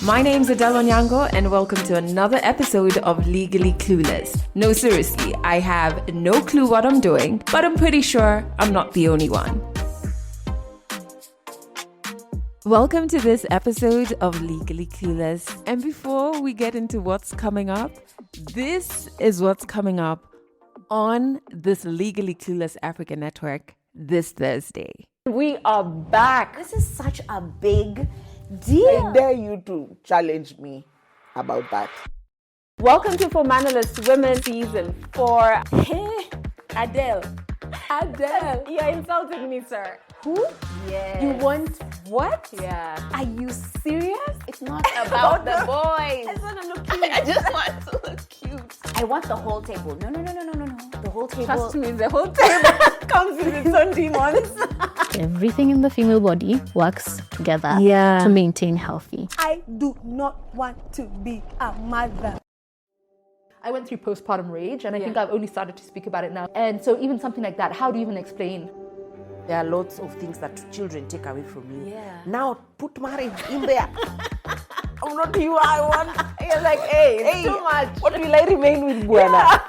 My name's Adele Onyango, and welcome to another episode of Legally Clueless. No, seriously, I have no clue what I'm doing, but I'm pretty sure I'm not the only one. Welcome to this episode of Legally Clueless. And before we get into what's coming up, this is what's coming up on this Legally Clueless Africa network this Thursday. We are back. This is such a big deal. I dare you to challenge me about that. Welcome to For Mannerless Women Season 4. Hey, Adele, you're insulting me, sir. Who? Yes. You want what? Yeah. Are you serious? It's not about the boys. I just want to look cute. I just want to look cute. I want the whole table. No. The whole table. Trust me, the whole table comes with its own demons. Everything in the female body works together to maintain healthy. I do not want to be a mother. I went through postpartum rage, and I think I've only started to speak about it now. And so even something like that, how do you even explain? There are lots of things that children take away from you. Yeah. Now put marriage in there. I'm not you, I want. You're like, hey, too much. What will I remain with, Buena?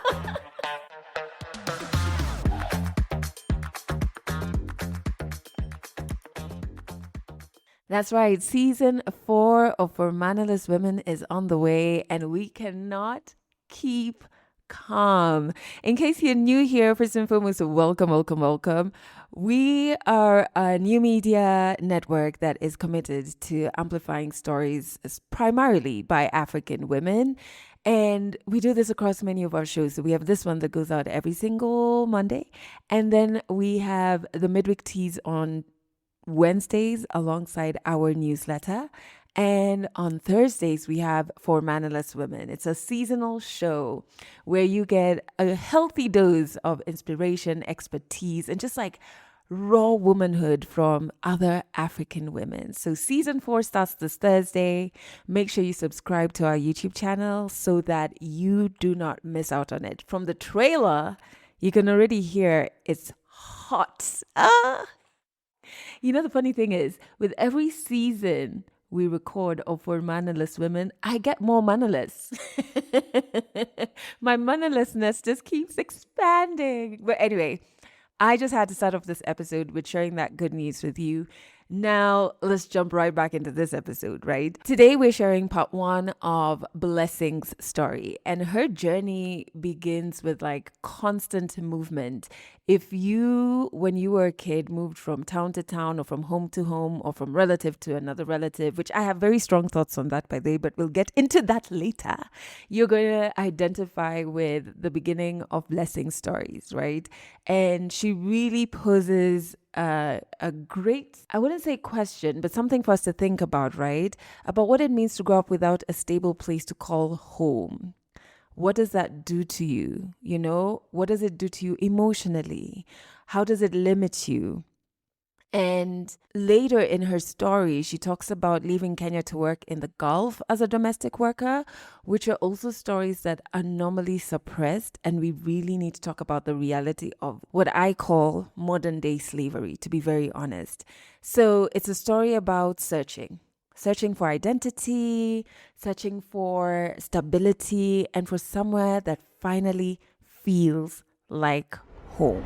That's right. Season 4 of For Mannerless Women is on the way, and we cannot keep calm. In case you're new here, first and foremost, welcome. We are a new media network that is committed to amplifying stories primarily by African women. And we do this across many of our shows. So we have this one that goes out every single Monday. And then we have the Midweek Teas on Wednesdays alongside our newsletter. And on Thursdays, we have For Mannerless Women. It's a seasonal show where you get a healthy dose of inspiration, expertise, and just like raw womanhood from other African women. So season 4 starts this Thursday. Make sure you subscribe to our YouTube channel so that you do not miss out on it. From the trailer, you can already hear it's hot. You know, the funny thing is, with every season we record of For Mannerless Women, I get more mannerless. My mannerlessness just keeps expanding. But anyway, I just had to start off this episode with sharing that good news with you. Now, let's jump right back into this episode, right? Today, we're sharing part 1 of Blessing's story. And her journey begins with like constant movement. If you, when you were a kid, moved from town to town or from home to home or from relative to another relative, which I have very strong thoughts on that, by the way, but we'll get into that later. You're going to identify with the beginning of Blessing's stories, right? And she really poses a great, I wouldn't say question, but something for us to think about, right? About what it means to grow up without a stable place to call home. What does that do to you? You know, what does it do to you emotionally? How does it limit you? And later in her story, she talks about leaving Kenya to work in the Gulf as a domestic worker, which are also stories that are normally suppressed. And we really need to talk about the reality of what I call modern day slavery, to be very honest. So it's a story about searching for identity, searching for stability, and for somewhere that finally feels like home.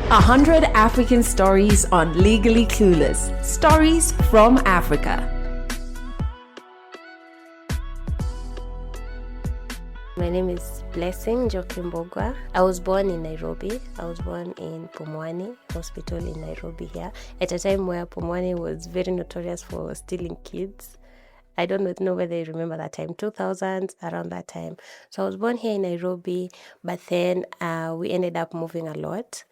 100 African stories on Legally Clueless. Stories from Africa. My name is Blessing Jokimbogwa. I was born in Nairobi. I was born in Pumwani Hospital in Nairobi here, at a time where Pumwani was very notorious for stealing kids. I don't know whether you remember that time, 2000s, around that time. So I was born here in Nairobi, but then we ended up moving a lot.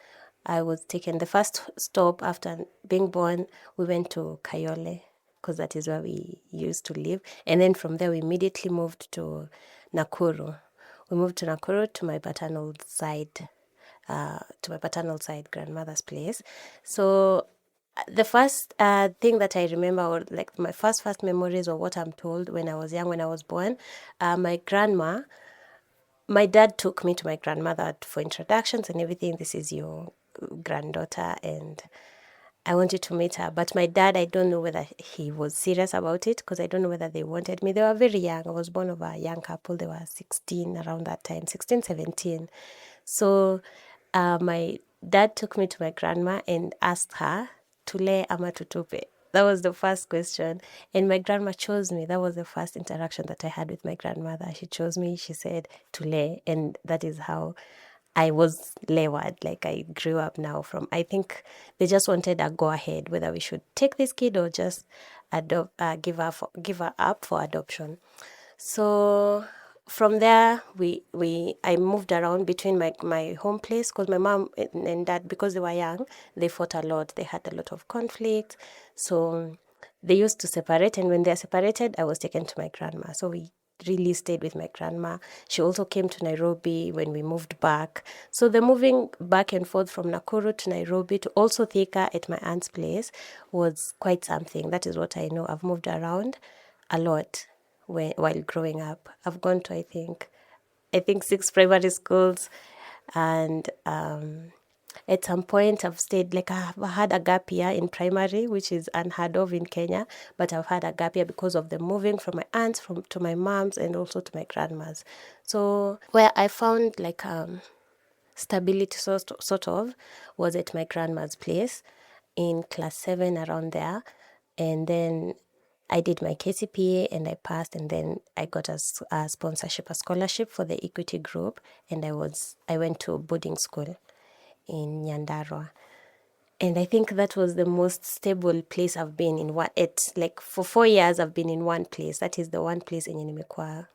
I was taken, the first stop after being born, we went to Kayole, because that is where we used to live. And then from there, we immediately moved to Nakuru. We moved to Nakuru to my paternal side, grandmother's place. So the first thing that I remember, or like my first memories, or what I'm told when I was young, when I was born, my dad took me to my grandmother for introductions and everything. This is your granddaughter, and I wanted to meet her. But my dad, I don't know whether he was serious about it, because I don't know whether they wanted me. They were very young. I was born of a young couple. They were 16 around that time, 16, 17. So my dad took me to my grandma and asked her, tule ama tutupe? That was the first question. And my grandma chose me. That was the first interaction that I had with my grandmother. She chose me. She said, tule. And that is how I was leeward, like I grew up now from. I think they just wanted a go ahead, whether we should take this kid or just give her up for adoption. So from there, I moved around between my home place, because my mom and dad, because they were young, they fought a lot. They had a lot of conflict. So they used to separate, and when they're separated, I was taken to my grandma. So we really stayed with my grandma. She also came to Nairobi when we moved back. So the moving back and forth from Nakuru to Nairobi to also Thika at my aunt's place was quite something. That is what I know. I've moved around a lot while growing up. I've gone to, I think 6 primary schools, and at some point I've stayed, like I've had a gap year in primary, which is unheard of in Kenya, but I've had a gap year because of the moving from my aunts to my mom's and also to my grandma's. So where I found like stability sort of was at my grandma's place in class 7, around there. And then I did my KCPA and I passed, and then I got a sponsorship, a scholarship for the Equity Group, and I went to boarding school in Nyandarua. And I think that was the most stable place I've been in. Like for 4 years I've been in one place. That is the one place in nimekuwa,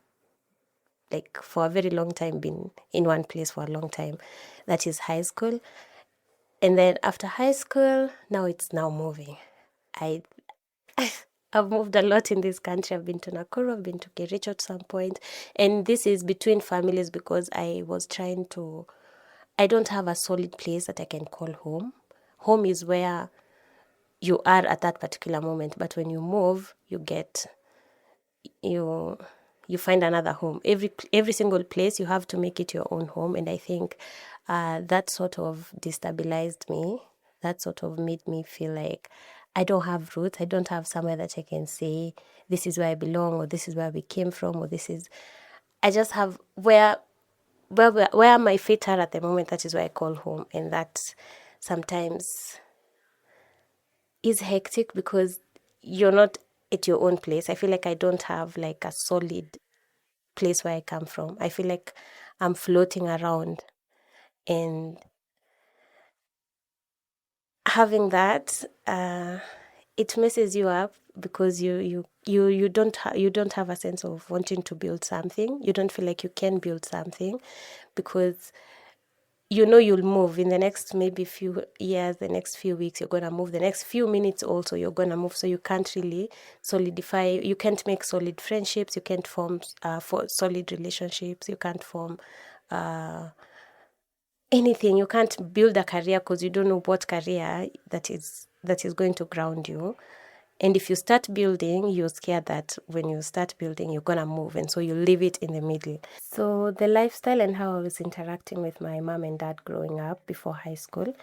like for a very long time, been in one place for a long time. That is high school. And then after high school, now it's moving. I've moved a lot in this country. I've been to Nakuru, I've been to Kericho at some point. And this is between families, because I don't have a solid place that I can call home. Home is where you are at that particular moment. But when you move, you find another home. Every single place, you have to make it your own home. And I think that sort of destabilized me. That sort of made me feel like I don't have roots. I don't have somewhere that I can say, this is where I belong, or this is where we came from, or I just have where my feet are at the moment. That is where I call home. And that sometimes is hectic, because you're not at your own place. I feel like I don't have like a solid place where I come from. I feel like I'm floating around, and having that, it messes you up, because you don't have a sense of wanting to build something. You don't feel like you can build something, because you'll move in the next maybe few years, the next few weeks you're gonna move, the next few minutes also you're gonna move. So you can't really solidify. You can't make solid friendships. You can't form for solid relationships. You can't form anything. You can't build a career, because you don't know what career that is going to ground you. And if you start building, you're scared that when you start building, you're going to move. And so you leave it in the middle. So the lifestyle and how I was interacting with my mom and dad growing up before high school,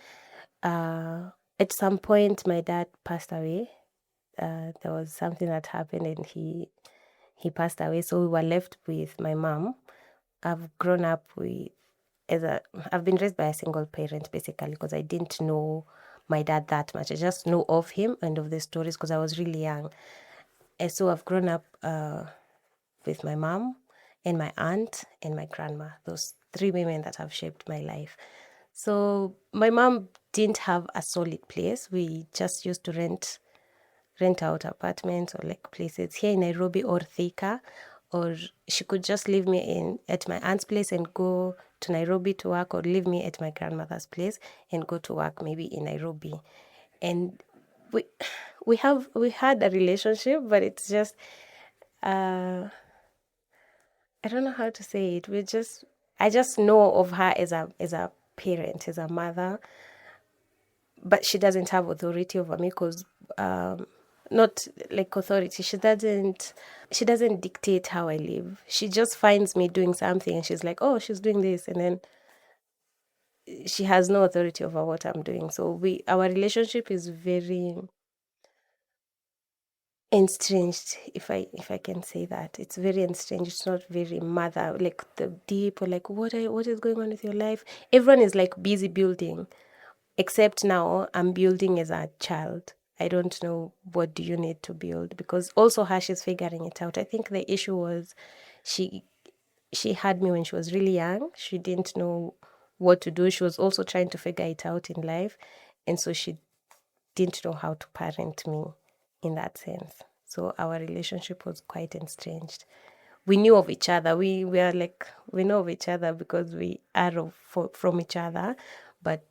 at some point, my dad passed away. There was something that happened, and he passed away. So we were left with my mom. I've grown up I've been raised by a single parent, basically, because I didn't know my dad that much. I just know of him and of the stories because I was really young. And so I've grown up with my mom and my aunt and my grandma, those 3 women that have shaped my life. So my mom didn't have a solid place. We just used to rent out apartments or like places here in Nairobi or Thika, or she could just leave me at my aunt's place and go to Nairobi to work, or leave me at my grandmother's place and go to work maybe in Nairobi. And we had a relationship, but it's just I don't know how to say it. I just know of her as a parent, as a mother, but she doesn't have authority over me, because not like authority. She doesn't dictate how I live. She just finds me doing something and she's like, oh, she's doing this. And then she has no authority over what I'm doing. So our relationship is very estranged, if I can say that. It's very estranged. It's not very mother, like the deep, or like what is going on with your life. Everyone is like busy building, except now I'm building as a child. I don't know what do you need to build, because also her, she's figuring it out. I think the issue was she had me when she was really young. She didn't know what to do. She was also trying to figure it out in life, and so she didn't know how to parent me in that sense. So our relationship was quite estranged. We knew of each other. We know of each other because we are from each other, but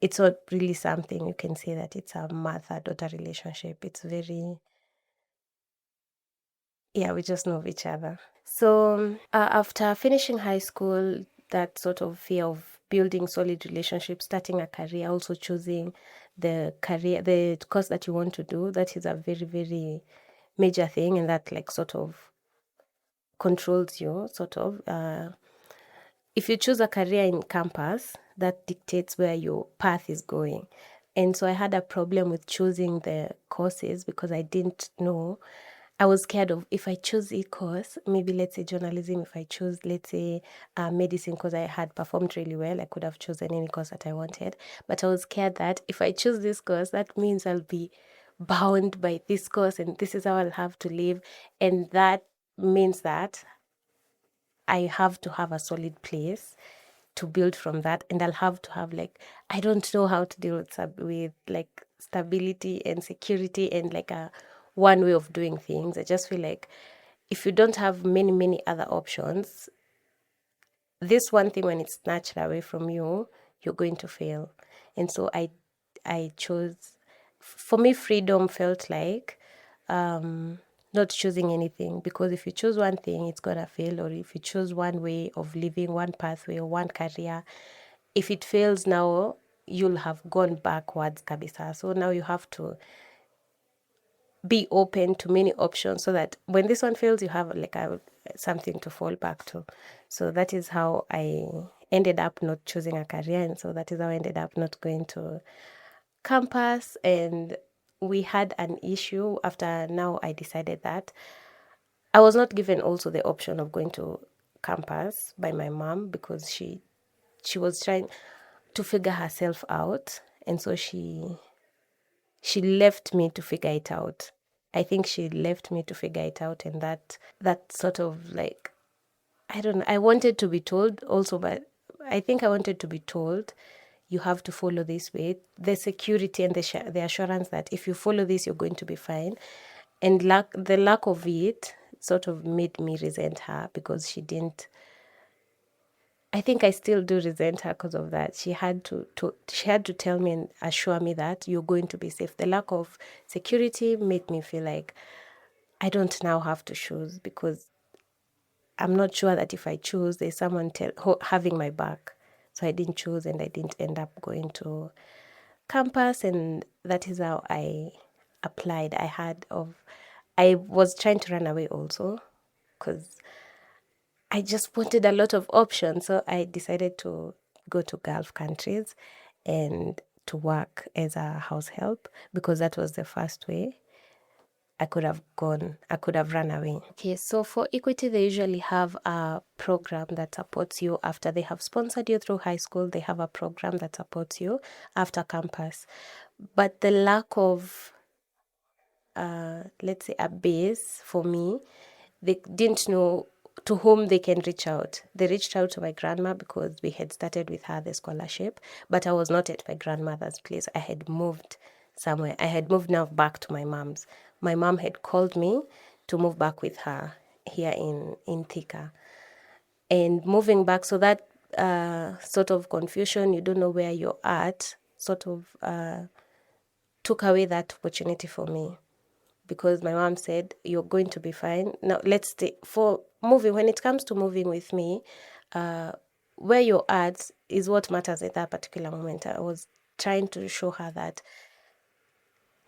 it's not really something you can say that it's a mother-daughter relationship. It's very, we just know of each other. So after finishing high school, that sort of fear of building solid relationships, starting a career, also choosing the course that you want to do, that is a very, very major thing, and that like sort of controls you, sort of. If you choose a career in campus, that dictates where your path is going. And so I had a problem with choosing the courses because I didn't know. I was scared of, if I choose a course, maybe let's say journalism, if I choose, let's say medicine, because I had performed really well, I could have chosen any course that I wanted. But I was scared that if I choose this course, that means I'll be bound by this course and this is how I'll have to live. And that means that I have to have a solid place to build from that, and I'll have to have like, I don't know how to deal with like stability and security and like a one way of doing things. I just feel like if you don't have many other options, this one thing, when it's snatched away from you, you're going to fail. And so I chose, for me, freedom felt like not choosing anything, because if you choose one thing, it's gonna fail. Or if you choose one way of living, one pathway or one career, if it fails now, you'll have gone backwards kabisa. So now you have to be open to many options, so that when this one fails, you have like something to fall back to. So that is how I ended up not choosing a career, and so that is how I ended up not going to campus. And we had an issue after. Now I decided that I was not given also the option of going to campus by my mom, because she was trying to figure herself out, and so she left me to figure it out. I think she left me to figure it out, and that sort of like, I don't know, I wanted to be told also, but I think I wanted to be told, you have to follow this way, the security and the assurance that if you follow this, you're going to be fine. And the lack of it sort of made me resent her, because she didn't. I think I still do resent her because of that. She had to tell me and assure me that you're going to be safe. The lack of security made me feel like I don't now have to choose, because I'm not sure that if I choose, there's someone having my back. So I didn't choose, and I didn't end up going to campus, and that is how I applied. I was trying to run away also, because I just wanted a lot of options. So I decided to go to Gulf countries and to work as a house help, because that was the first way I could have run away. Okay, so for Equity, they usually have a program that supports you after they have sponsored you through high school. They have a program that supports you after campus. But the lack of, let's say, a base for me, they didn't know to whom they can reach out. They reached out to my grandma, because we had started with her the scholarship, but I was not at my grandmother's place. I had moved somewhere. I had moved now back to my mom's. My mom had called me to move back with her here in Thika. And moving back, so that sort of confusion, you don't know where you're at, sort of took away that opportunity for me. Because my mom said, you're going to be fine. Now, let's stay. For moving, when it comes to moving with me, where you're at is what matters at that particular moment. I was trying to show her that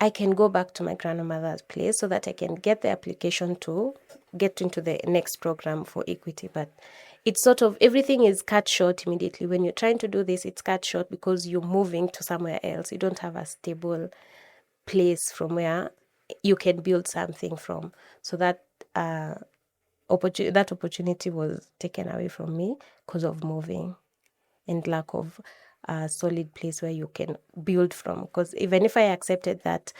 I can go back to my grandmother's place so that I can get the application to get into the next program for Equity. But it's sort of everything is cut short immediately. When you're trying to do this, it's cut short because you're moving to somewhere else. You don't have a stable place from where you can build something from. So that opportunity was taken away from me because of moving and lack of a solid place where you can build from. Because even if I accepted that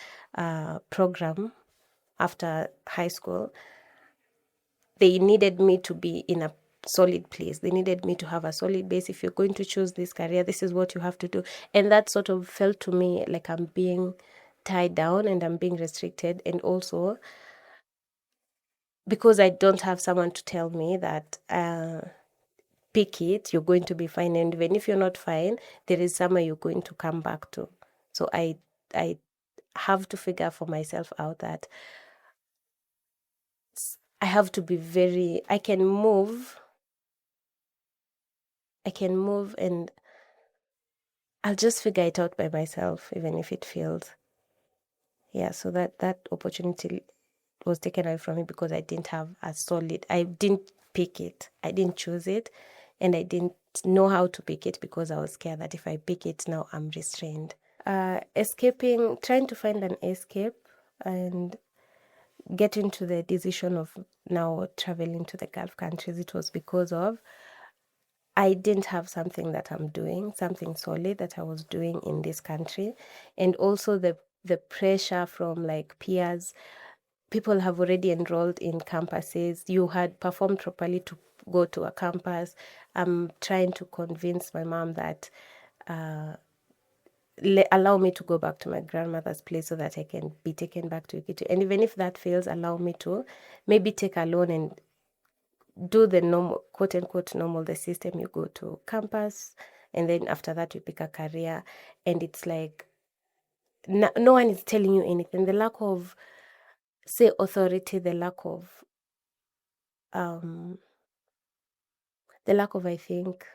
program after high school, they needed me to be in a solid place. They needed me to have a solid base. If you're going to choose this career, this is what you have to do. And that sort of felt to me like I'm being tied down and I'm being restricted. And also because I don't have someone to tell me that pick it, you're going to be fine. And even if you're not fine, there is somewhere you're going to come back to. So I have to figure for myself out that I have to be I can move and I'll just figure it out by myself, even if it fails. Yeah, so that opportunity was taken away from me because I didn't pick it. I didn't choose it, and I didn't know how to pick it because I was scared that if I pick it now, I'm restrained. Trying to find an escape and get into the decision of now traveling to the Gulf countries. It was because of I didn't have something that I'm doing, something solid that I was doing in this country. And also the pressure from like peers. People have already enrolled in campuses. You had performed properly to go to a campus. I'm trying to convince my mom that allow me to go back to my grandmother's place so that I can be taken back to Ikiti. And even if that fails, allow me to maybe take a loan and do the normal, quote unquote, normal, the system. You go to campus and then after that you pick a career. And it's like, no one is telling you anything. The lack of, say, authority, the lack of, I think,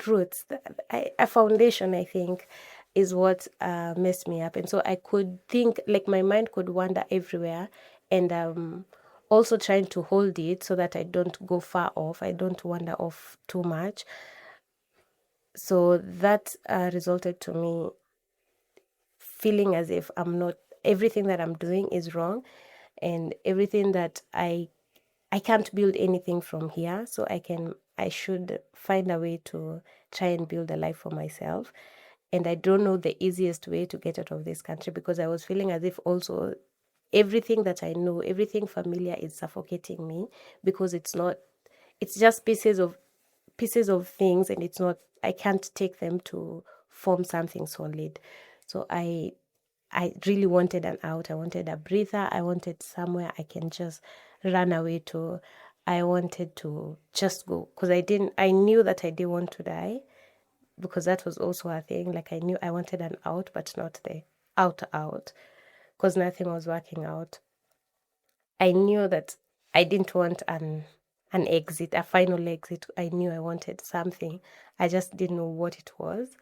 roots, a foundation, I think, is what messed me up. And so I could think, like my mind could wander everywhere, and also trying to hold it so that I don't go far off, I don't wander off too much. So that resulted to me feeling as if everything that I'm doing is wrong, and everything that I can't build anything from here. So I should find a way to try and build a life for myself. And I don't know the easiest way to get out of this country because I was feeling as if also everything that I know, everything familiar is suffocating me because it's just pieces of things, and I can't take them to form something solid. So I really wanted an out. I wanted a breather. I wanted somewhere I can just run away to. I wanted to just go because I knew that I didn't want to die, because that was also a thing. Like I knew I wanted an out, but not the out, because nothing was working out. I knew that I didn't want an exit, a final exit. I knew I wanted something. I just didn't know what it was.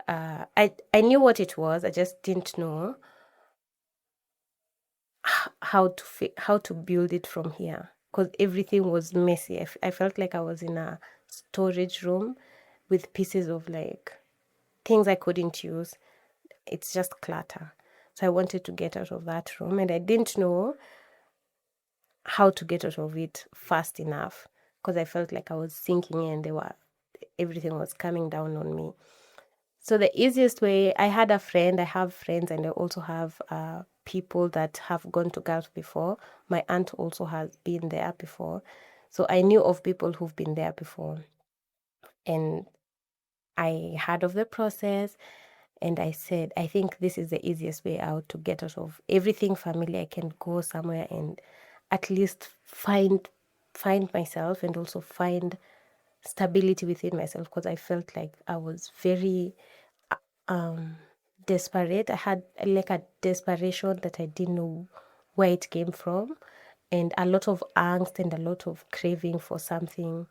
I knew what it was. I just didn't know how to build it from here, because everything was messy. I felt like I was in a storage room with pieces of like things I couldn't use. It's just clutter. So I wanted to get out of that room, and I didn't know how to get out of it fast enough because I felt like I was sinking in. Everything was coming down on me. So the easiest way, I have friends, and I also have people that have gone to Gulf before. My aunt also has been there before. So I knew of people who've been there before. And I heard of the process, and I said, I think this is the easiest way out to get out of everything familiar. I can go somewhere and at least find myself, and also find stability within myself, because I felt like I was very desperate. I had like a desperation that I didn't know where it came from, and a lot of angst and a lot of craving for something,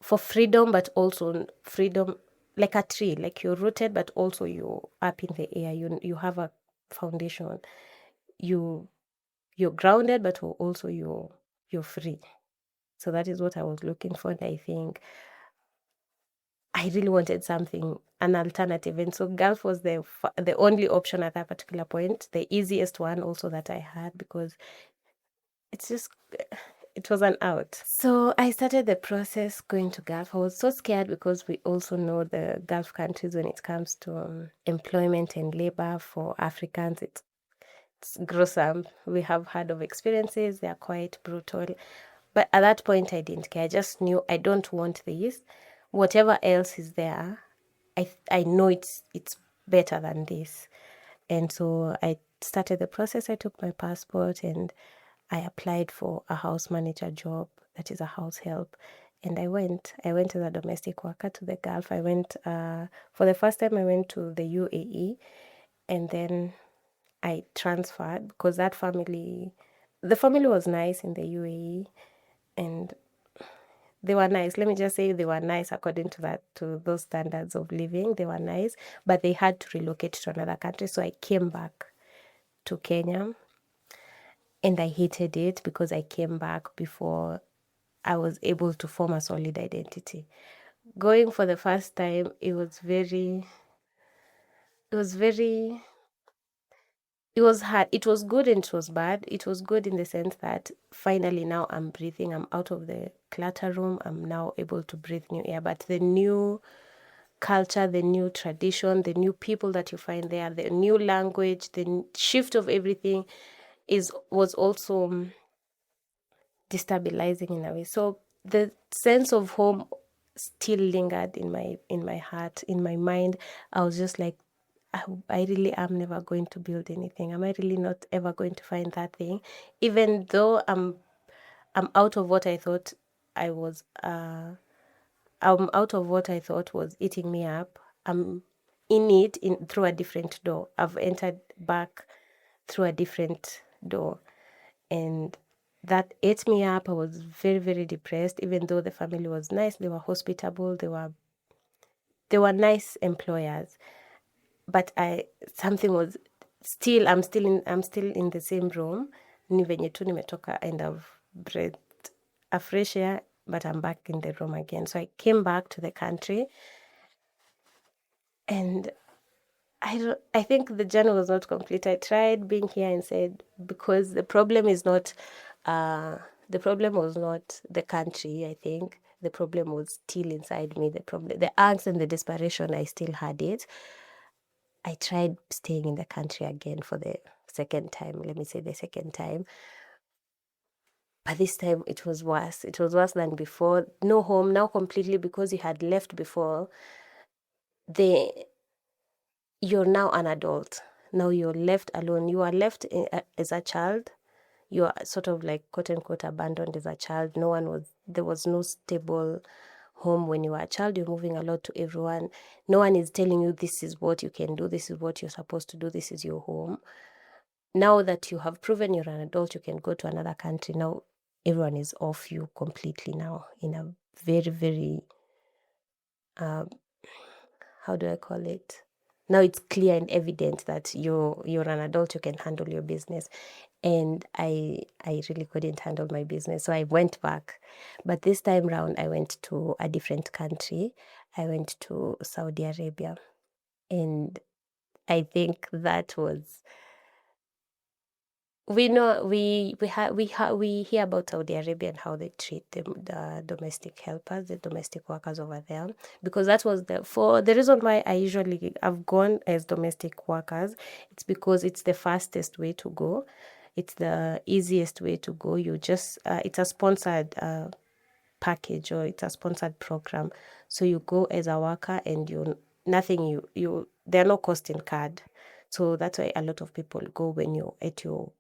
for freedom, but also freedom like a tree, like you're rooted, but also you're up in the air. You have a foundation. You're grounded, but also you're free. So that is what I was looking for. And I think I really wanted something, an alternative. And so Gulf was the only option at that particular point, the easiest one also that I had, because it's just, it was an out. So I started the process going to Gulf. I was so scared because we also know the Gulf countries when it comes to employment and labor for Africans. It's gruesome. We have heard of experiences. They are quite brutal. But at that point, I didn't care. I just knew I don't want this. Whatever else is there, I know it's better than this. And so I started the process. I took my passport and I applied for a house manager job, that is a house help. And I went as a domestic worker to the Gulf. I went, for the first time, I went to the UAE, and then I transferred because the family was nice in the UAE, and they were nice. Let me just say they were nice according to those standards of living. They were nice, but they had to relocate to another country. So I came back to Kenya, and I hated it because I came back before I was able to form a solid identity. Going for the first time, it was hard. It was good and it was bad. It was good in the sense that finally now I'm breathing. I'm out of the clutter room. I'm now able to breathe new air. But the new culture, the new tradition, the new people that you find there, the new language, the shift of everything was also destabilizing in a way. So the sense of home still lingered in my heart, in my mind. I was just like, I really am never going to build anything. Am I really not ever going to find that thing? Even though I'm out of what I thought I was I'm out of what I thought was eating me up. I'm in it through a different door. I've entered back through a different door. And that ate me up. I was very, very depressed, even though the family was nice. They were hospitable. They were nice employers. But something was still, I'm still in the same room. Ni venye tu nimetoka and I've breathed a fresh air, but I'm back in the room again. So I came back to the country, and I think the journey was not complete. I tried being here and said, because the problem was not the country. I think the problem was still inside me. The angst and the desperation, I still had it. I tried staying in the country again for the second time. Let me say the second time. But this time it was worse. It was worse than before. No home now completely, because you had left before. You're now an adult. Now you're left alone. You are left as a child. You are sort of like quote unquote abandoned as a child. There was no stable home when you were a child. You're moving a lot to everyone. No one is telling you this is what you can do. This is what you're supposed to do. This is your home. Now that you have proven you're an adult, you can go to another country. Now everyone is off you completely now in a very, very, how do I call it? Now it's clear and evident that you're an adult, you can handle your business. And I really couldn't handle my business. So I went back. But this time round, I went to a different country. I went to Saudi Arabia. And I think that was, we know we hear about Saudi Arabia and how they treat the domestic helpers, the domestic workers over there, because that was the reason why I've gone as domestic workers. It's because it's the fastest way to go. It's the easiest way to go. You just it's a sponsored package, or it's a sponsored program. So you go as a worker, and there are no cost in card. So that's why a lot of people go when you're at your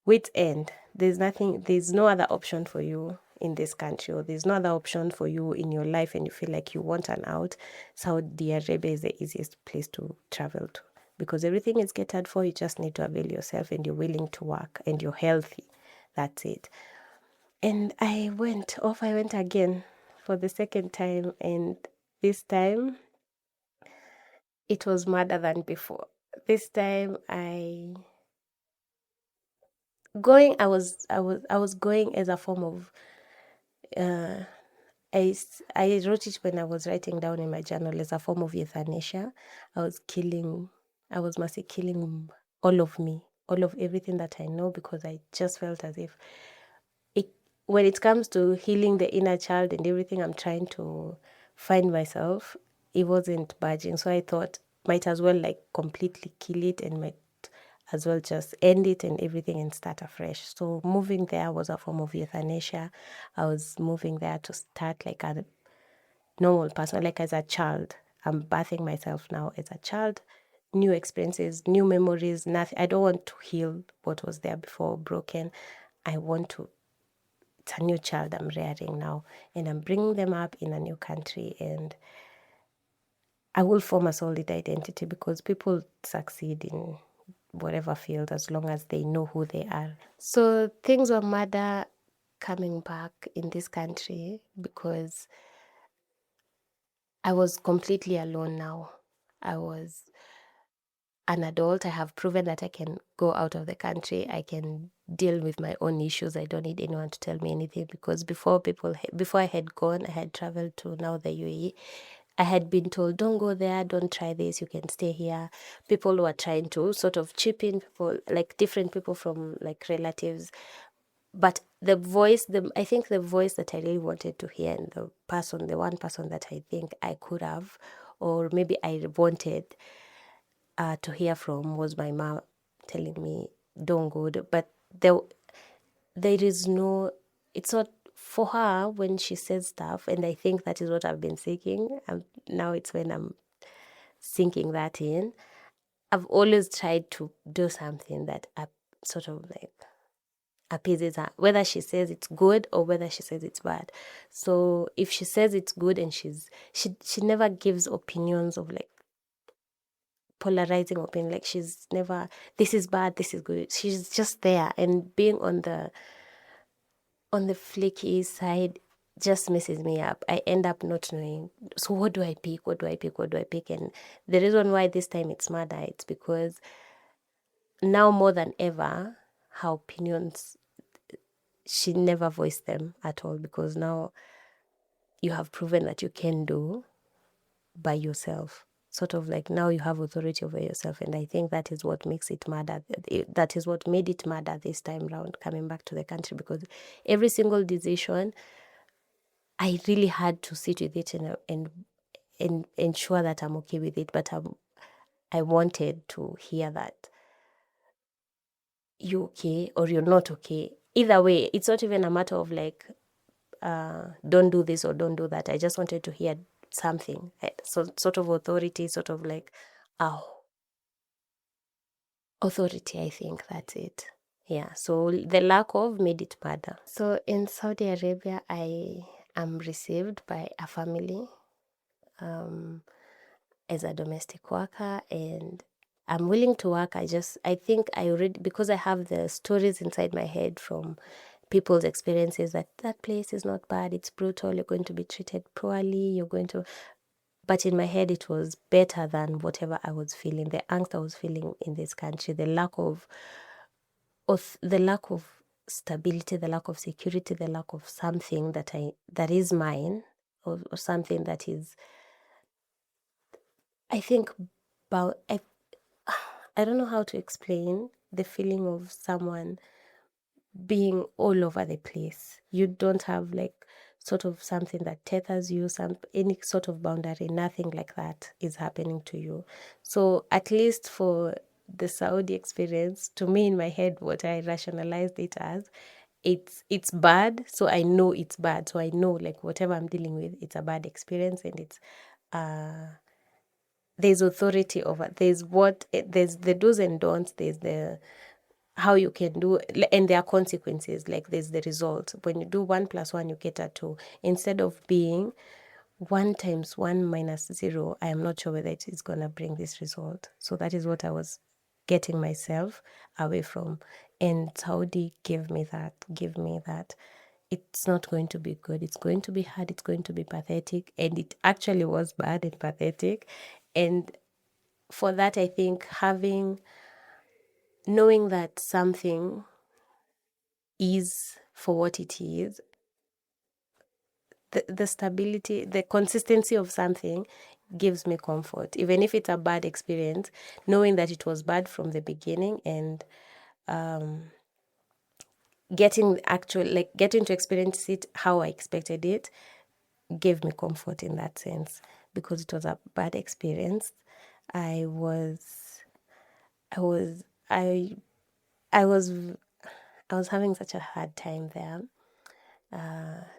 wit's end. There's no other option for you in this country, or there's no other option for you in your life, and you feel like you want an out. Saudi Arabia is the easiest place to travel to, because everything is catered for. You just need to avail yourself, and you're willing to work, and you're healthy. That's it. And I went again for the second time, and this time it was madder than before. This time going, I was going as a form of, I wrote it when I was writing down in my journal as a form of euthanasia. I was massively killing all of me, all of everything that I know, because I just felt as if it, when it comes to healing the inner child and everything, I'm trying to find myself, it wasn't budging. So I thought, might as well like completely kill it, and might as well just end it and everything and start afresh. So moving there was a form of euthanasia. I was moving there to start like a normal person, like as a child. I'm birthing myself now as a child, new experiences, new memories, nothing. I don't want to heal what was there before, broken. I want to, it's a new child I'm rearing now, and I'm bringing them up in a new country, and I will form a solid identity, because people succeed in whatever field as long as they know who they are. So things were madder coming back in this country, because I was completely alone now. I was an adult. I have proven that I can go out of the country. I can deal with my own issues. I don't need anyone to tell me anything, because before I had gone, I had traveled to now the UAE. I had been told, don't go there, don't try this, you can stay here. People were trying to sort of chip in, people, like different people from like relatives. But I think the voice that I really wanted to hear, and the one person that I think I could have, or maybe I wanted to hear from, was my mom telling me, don't go. But there is no, it's not for her when she says stuff, and I think that is what I've been seeking. Now it's when I'm sinking that in. I've always tried to do something that sort of like appeases her, whether she says it's good or whether she says it's bad. So if she says it's good, and she never gives opinions of like polarizing opinion, like she's never, this is bad, this is good. She's just there, and being on the flaky side just messes me up. I end up not knowing, so what do I pick, and the reason why this time it's murder, it's because now more than ever, her opinions, she never voiced them at all, because now you have proven that you can do by yourself. Sort of like now you have authority over yourself, and I think that is what makes it murder. That is what made it murder this time round, coming back to the country, because every single decision, I really had to sit with it and ensure that I'm okay with it. But I wanted to hear that you're okay or you're not okay. Either way, it's not even a matter of like, don't do this or don't do that. I just wanted to hear something, so sort of authority, sort of like, authority. I think that's it. Yeah. So the lack of made it murder. So in Saudi Arabia, I am received by a family as a domestic worker, and I'm willing to work. I think I already, because I have the stories inside my head from people's experiences, that place is not bad, it's brutal, you're going to be treated poorly, but in my head it was better than whatever I was feeling, the angst I was feeling in this country, the lack of stability, the lack of security, the lack of something that is mine, or something that is, I think, about, I don't know how to explain the feeling of someone being all over the place. You don't have like sort of something that tethers you, any sort of boundary, nothing like that is happening to you. So at least for the Saudi experience, to me in my head, what I rationalized it as, it's bad, so I know it's bad. So I know like whatever I'm dealing with, it's a bad experience, and it's there's authority over, there's the do's and don'ts, there's the how you can do, and there are consequences, like there's the result. When you do 1 + 1, you get a 2, instead of being 1 × 1 - 0. I am not sure whether it is gonna bring this result. So that is what I was getting myself away from, and Saudi gave me that it's not going to be good, it's going to be hard, it's going to be pathetic, and it actually was bad and pathetic. And for that, I think knowing that something is for what it is, the stability, the consistency of something gives me comfort. Even if it's a bad experience, knowing that it was bad from the beginning, and getting to experience it how I expected it gave me comfort in that sense. Because it was a bad experience, I was having such a hard time there.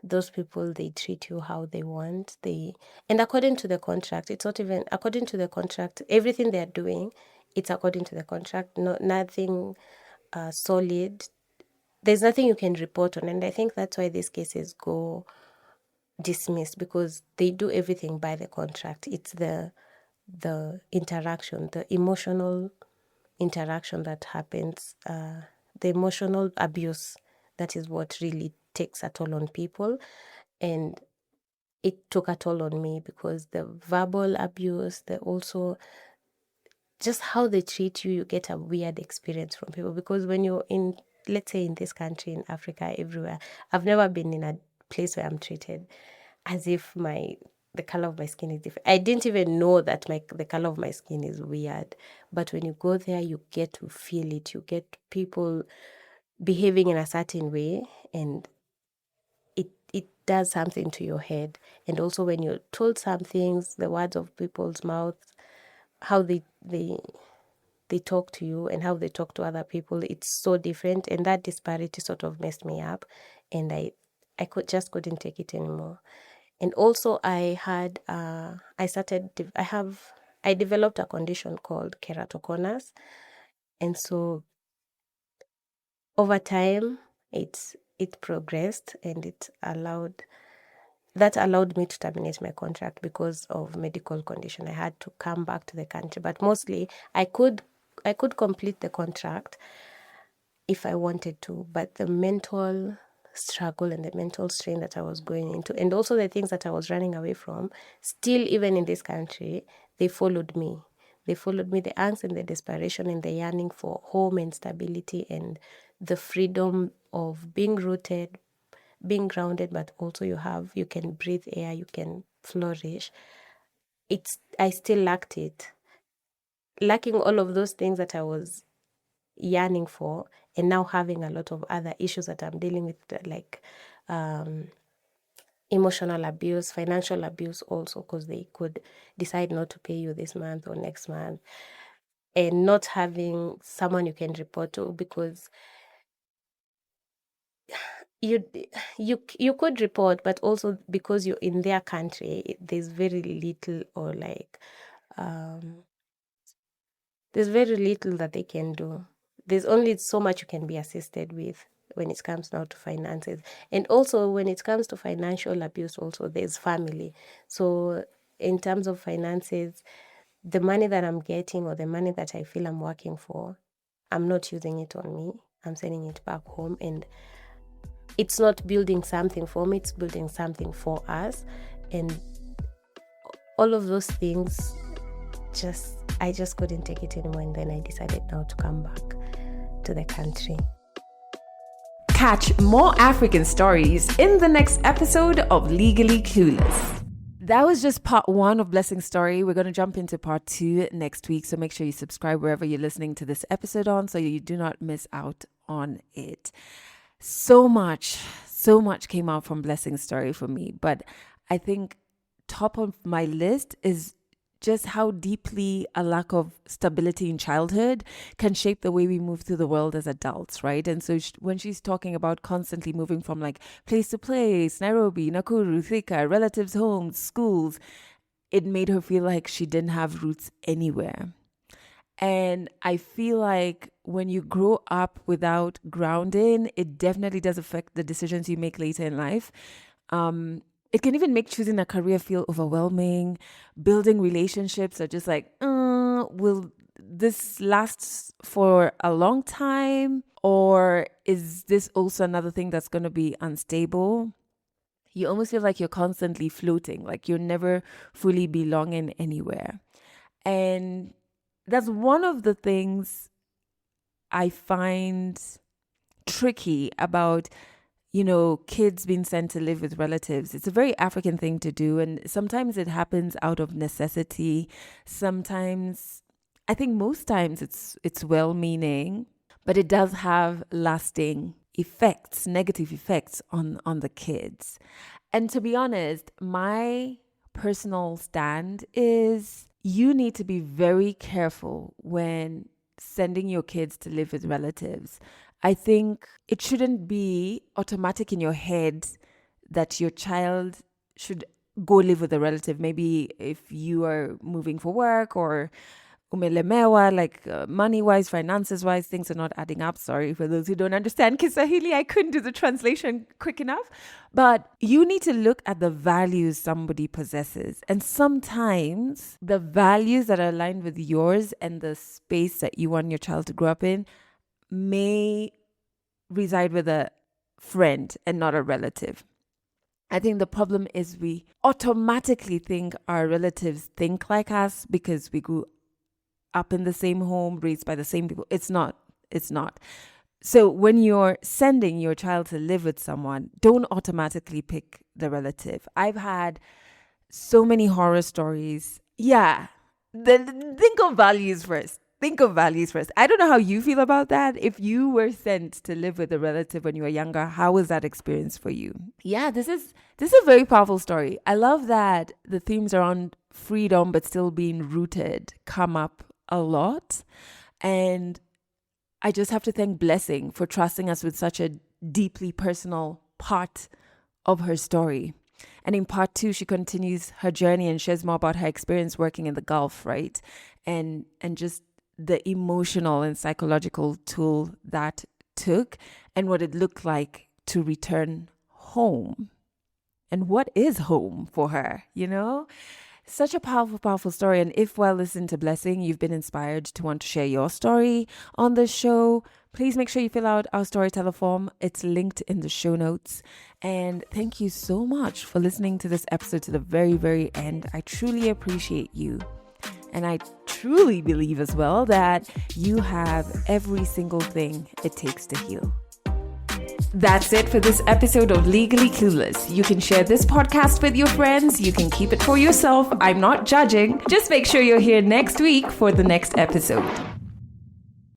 Those people, they treat you how they want. And according to the contract, it's not even according to the contract. Everything they're doing, it's according to the contract. Nothing solid. There's nothing you can report on, and I think that's why these cases go dismissed, because they do everything by the contract. It's the interaction, the emotional interaction that happens, the emotional abuse, that is what really takes a toll on people. And it took a toll on me, because the verbal abuse, the also just how they treat you, you get a weird experience from people. Because when you're in, let's say in this country, in Africa, everywhere, I've never been in a place where I'm treated as if the color of my skin is different. I didn't even know that the color of my skin is weird. But when you go there, you get to feel it. You get people behaving in a certain way, and it does something to your head. And also when you're told some things, the words of people's mouths, how they talk to you and how they talk to other people, it's so different. And that disparity sort of messed me up, and I couldn't take it anymore. And also I developed a condition called keratoconus. And so over time it progressed, and it allowed me to terminate my contract because of medical condition. I had to come back to the country, but mostly I could complete the contract if I wanted to, but the mental struggle and the mental strain that I was going into, and also the things that I was running away from, still even in this country, they followed me. The angst and the desperation and the yearning for home and stability and the freedom of being rooted, being grounded, but also you can breathe air, you can flourish. I still lacked it. Lacking all of those things that I was yearning for, and now having a lot of other issues that I'm dealing with, like emotional abuse, financial abuse also, because they could decide not to pay you this month or next month, and not having someone you can report to, because you could report, but also because you're in their country, there's very little, or like there's very little that they can do. There's only so much you can be assisted with when it comes now to finances. And also when it comes to financial abuse, also there's family. So in terms of finances, the money that I'm getting, or the money that I feel I'm working for, I'm not using it on me. I'm sending it back home, and it's not building something for me, it's building something for us. And all of those things, I just couldn't take it anymore, and then I decided now to come back to the country. Catch more African stories in the next episode of Legally Clueless. That was just part 1 of Blessing's story. We're going to jump into part 2 next week, so make sure you subscribe wherever you're listening to this episode on, so you do not miss out on it. So much came out from Blessing's story for me, but I think top of my list is just how deeply a lack of stability in childhood can shape the way we move through the world as adults, right? And so when she's talking about constantly moving from like place to place, Nairobi, Nakuru, Thika, relatives' homes, schools, it made her feel like she didn't have roots anywhere. And I feel like when you grow up without grounding, it definitely does affect the decisions you make later in life. It can even make choosing a career feel overwhelming. Building relationships are just like, will this last for a long time? Or is this also another thing that's going to be unstable? You almost feel like you're constantly floating, like you're never fully belonging anywhere. And that's one of the things I find tricky about, kids being sent to live with relatives. It's a very African thing to do. And sometimes it happens out of necessity. Sometimes, I think most times it's well-meaning, but it does have lasting effects, negative effects on the kids. And to be honest, my personal stand is you need to be very careful when sending your kids to live with relatives. I think it shouldn't be automatic in your head that your child should go live with a relative. Maybe if you are moving for work or umelemewa, like money-wise, finances-wise, things are not adding up. Sorry for those who don't understand Kiswahili. I couldn't do the translation quick enough. But you need to look at the values somebody possesses. And sometimes the values that are aligned with yours and the space that you want your child to grow up in may reside with a friend and not a relative. I think the problem is we automatically think our relatives think like us because we grew up in the same home, raised by the same people. It's not. So when you're sending your child to live with someone, don't automatically pick the relative. I've had so many horror stories. Yeah. Think of values first. I don't know how you feel about that. If you were sent to live with a relative when you were younger, how was that experience for you? Yeah, this is a very powerful story. I love that the themes around freedom but still being rooted come up a lot. And I just have to thank Blessing for trusting us with such a deeply personal part of her story. And in part 2, she continues her journey and shares more about her experience working in the Gulf, right? And just the emotional and psychological toll that took and what it looked like to return home. And what is home for her, Such a powerful, powerful story. And if while listening to Blessing, you've been inspired to want to share your story on the show, please make sure you fill out our storyteller form. It's linked in the show notes. And thank you so much for listening to this episode to the very, very end. I truly appreciate you. And I truly believe as well that you have every single thing it takes to heal. That's it for this episode of Legally Clueless. You can share this podcast with your friends. You can keep it for yourself. I'm not judging. Just make sure you're here next week for the next episode.